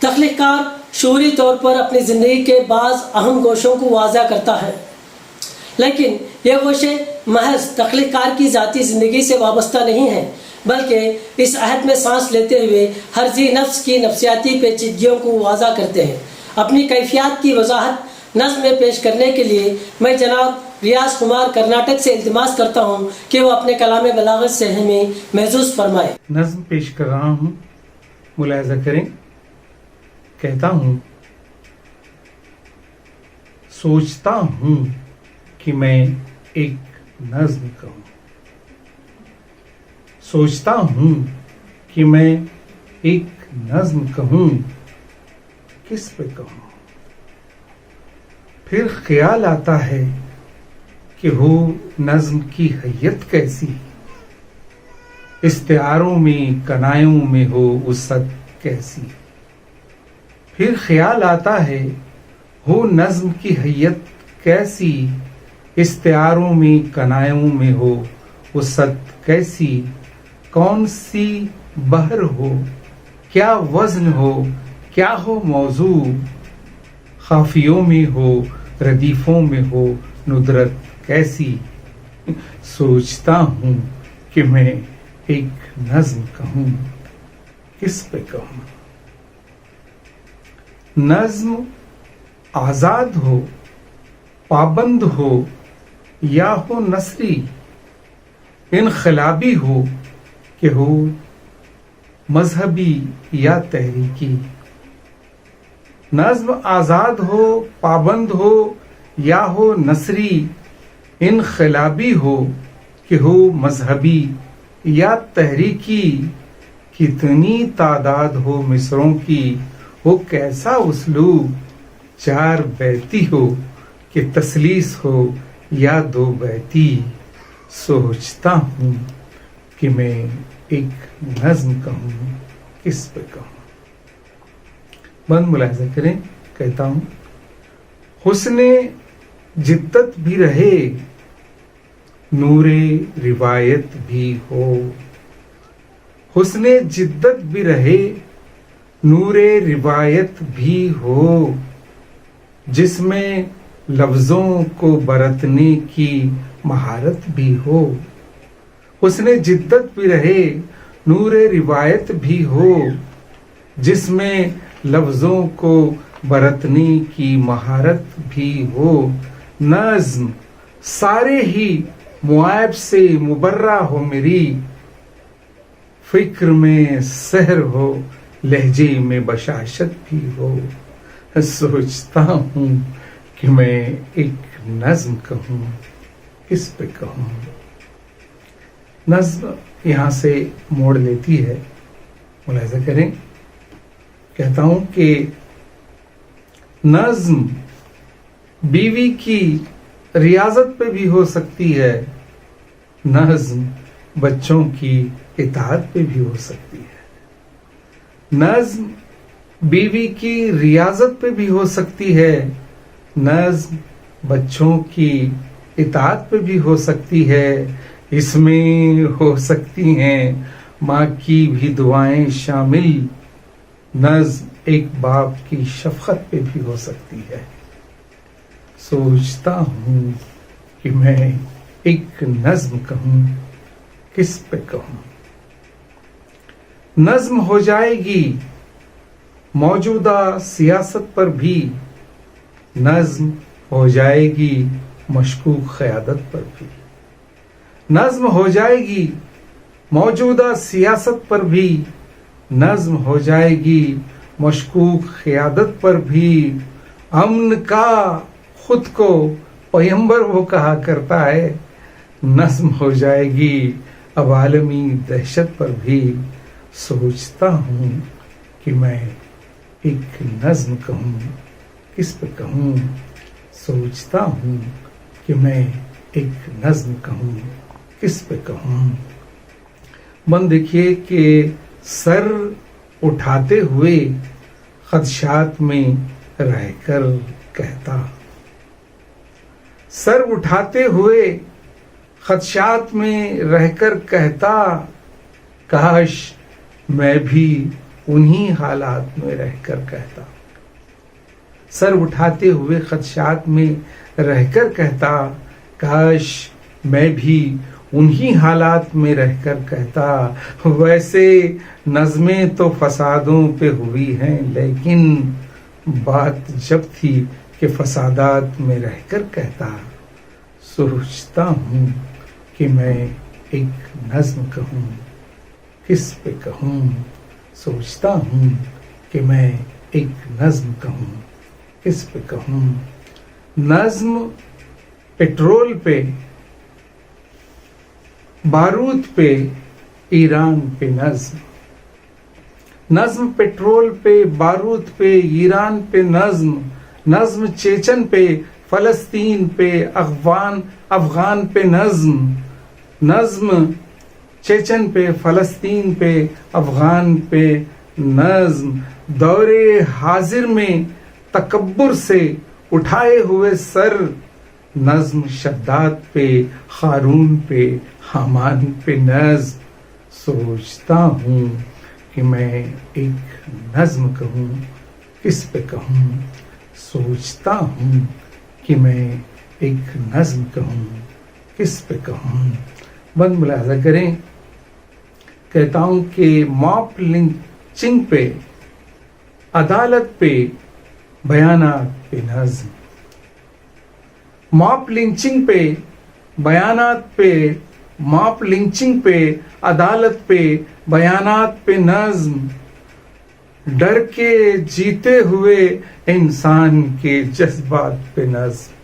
تخلیق کار شعوری طور پر اپنی زندگی کے بعض اہم گوشوں کو واضح کرتا ہے، لیکن یہ گوشے محض تخلیق کار کی ذاتی زندگی سے وابستہ نہیں ہیں، بلکہ اس عہد میں سانس لیتے ہوئے ہر ذی نفس کی نفسیاتی پیچیدگیوں کو واضح کرتے ہیں۔ اپنی کیفیات کی وضاحت نظم میں پیش کرنے کے لیے میں جناب ریاض کمار کرناٹک سے التماس کرتا ہوں کہ وہ اپنے کلام بلاغت سے ہمیں محظوظ فرمائے۔ نظم پیش کر رہا ہوں، ملاحظہ کریں۔ کہتا ہوں، سوچتا ہوں کہ میں ایک نظم کہوں، سوچتا ہوں کہ میں ایک نظم کہوں، کس پہ کہوں؟ پھر خیال آتا ہے کہ وہ نظم کی حیت کیسی، استعاروں میں کنایوں میں ہو وسعت کیسی۔ پھر خیال آتا ہے وہ نظم کی حیت کیسی، استعاروں میں کنایوں میں ہو وسعت کیسی۔ کون سی بحر ہو، کیا وزن ہو، کیا ہو موضوع، خافیوں میں ہو ردیفوں میں ہو ندرت کیسی۔ سوچتا ہوں کہ میں ایک نظم کہوں، کس پہ کہوں؟ نظم آزاد ہو، پابند ہو یا ہو نثری، انقلابی ہو کہ ہو مذہبی یا تحریکی۔ نظم آزاد ہو، پابند ہو یا ہو نثری، انقلابی ہو کہ ہو مذہبی یا تحریکی۔ کتنی تعداد ہو مصروں کی، وہ کیسا اسلوب، چار بیتی ہو کہ تثلیث ہو یا دو بیتی۔ سوچتا ہوں کہ میں ایک نظم کہوں، کس پہ کہوں؟ بند ملاحظہ کریں۔ کہتا ہوں، حسن جدت بھی رہے، نور روایت بھی ہو، حسن جدت بھی رہے، نور روایت بھی ہو، جس میں لفظوں کو برتنے کی مہارت بھی ہو۔ حسن جدت بھی رہے، نور روایت بھی ہو، جس میں لفظوں کو برتنے کی مہارت بھی ہو۔ نظم سارے ہی معائب سے مبرہ ہو میری، فکر میں سحر ہو لہجے میں بشاشت بھی ہو۔ سوچتا ہوں کہ میں ایک نظم کہوں، کس پہ کہوں؟ نظم یہاں سے موڑ لیتی ہے، ملاحظہ کریں۔ کہتا ہوں کہ نظم بیوی کی ریاضت پہ بھی ہو سکتی ہے، نظم بچوں کی اطاعت پہ بھی ہو سکتی ہے۔ نظم بیوی کی ریاضت پہ بھی ہو سکتی ہے، نظم بچوں کی اطاعت پہ بھی ہو سکتی ہے۔ اس میں ہو سکتی ہیں ماں کی بھی دعائیں شامل، نظم ایک باپ کی شفقت پہ بھی ہو سکتی ہے۔ سوچتا ہوں کہ میں ایک نظم کہوں، کس پہ کہوں؟ نظم ہو جائے گی موجودہ سیاست پر بھی، نظم ہو جائے گی مشکوک قیادت پر بھی۔ نظم ہو جائے گی موجودہ سیاست پر بھی، نظم ہو جائے گی مشکوک قیادت پر بھی۔ امن کا خود کو پیمبر وہ کہا کرتا ہے، نظم ہو جائے گی اب عالمی دہشت پر بھی۔ سوچتا ہوں کہ میں ایک نظم کہوں، کس پہ کہوں؟ سوچتا ہوں کہ میں ایک نظم کہوں، کس پہ کہوں؟ من دیکھیے کہ سر اٹھاتے ہوئے خدشات میں رہ کر کہتا، سر اٹھاتے ہوئے خدشات میں رہ کر کہتا، کاش میں بھی انہی حالات میں رہ کر کہتا، سر اٹھاتے ہوئے خدشات میں رہ کر کہتا، کاش میں بھی انہی حالات میں رہ کر کہتا، ویسے نظمیں تو فسادوں پہ ہوئی ہیں، لیکن بات جب تھی کہ فسادات میں رہ کر کہتا، سوچتا ہوں کہ میں ایک نظم کہوں، کس پہ کہوں، سوچتا ہوں کہ میں ایک نظم کہوں، کس پہ کہوں۔ نظم پٹرول پہ، بارود پہ، ایران پہ نظم، نظم پٹرول پہ، بارود پہ، ایران پہ نظم، نظم چیچن پہ، فلسطین پہ، افغان پہ نظم، نظم چیچن پہ، فلسطین پہ، افغان پہ نظم، دور حاضر میں تکبر سے اٹھائے ہوئے سر، نظم شداد پہ، قارون پہ، حامان پہ نظم، سوچتا ہوں کہ میں ایک نظم کہوں، کس پہ کہوں، سوچتا ہوں کہ میں ایک نظم کہوں، کس پہ کہوں۔ بند ملاحظہ کریں، کہتا ہوں کہ موب لنچنگ پہ، عدالت پہ، بیانات پہ نظم، موب لنچنگ پہ، بیانات پہ، موب لنچنگ پہ، عدالت پہ، بیانات پہ نظم، ڈر کے جیتے ہوئے انسان کے جذبات پہ نظم،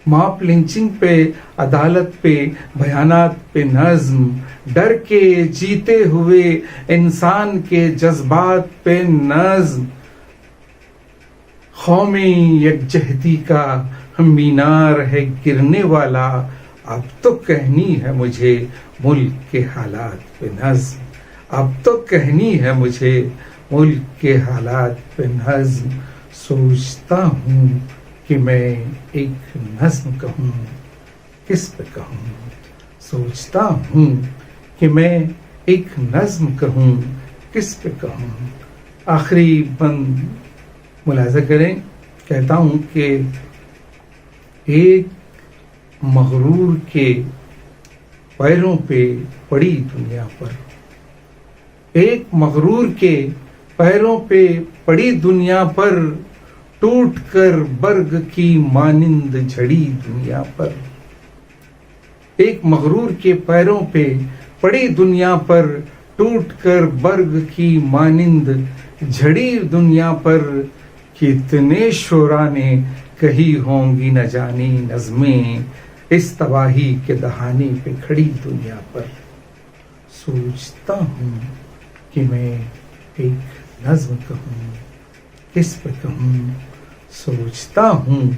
موب لنچنگ پہ، عدالت پہ، بیانات پہ نظم، ڈر کے جیتے ہوئے انسان کے جذبات پہ نظم، قومی یکجہتی کا مینار ہے گرنے والا، اب تو کہنی ہے مجھے ملک کے حالات پہ نظم، اب تو کہنی ہے مجھے ملک کے حالات پہ نظم، سوچتا ہوں کہ میں ایک نظم کہوں، کس پہ کہوں، سوچتا ہوں کہ میں ایک نظم کہوں، کس پہ کہوں۔ آخری بند ملاحظہ کریں، کہتا ہوں کہ ایک مغرور کے پیروں پہ پڑی دنیا پر، ایک مغرور کے پیروں پہ پڑی دنیا پر، ٹوٹ کر برگ کی مانند جھڑی دنیا پر، ایک مغرور کے پیروں پہ پڑی دنیا پر، ٹوٹ کر برگ کی مانند جھڑی دنیا پر، کتنے شعراء نے کہی ہوں گی نہ جانی نظمیں، اس تباہی کے دہانے پہ کھڑی دنیا پر، سوچتا ہوں کہ میں ایک نظم کہوں، کس پہ کہوں، سوچتا ہوں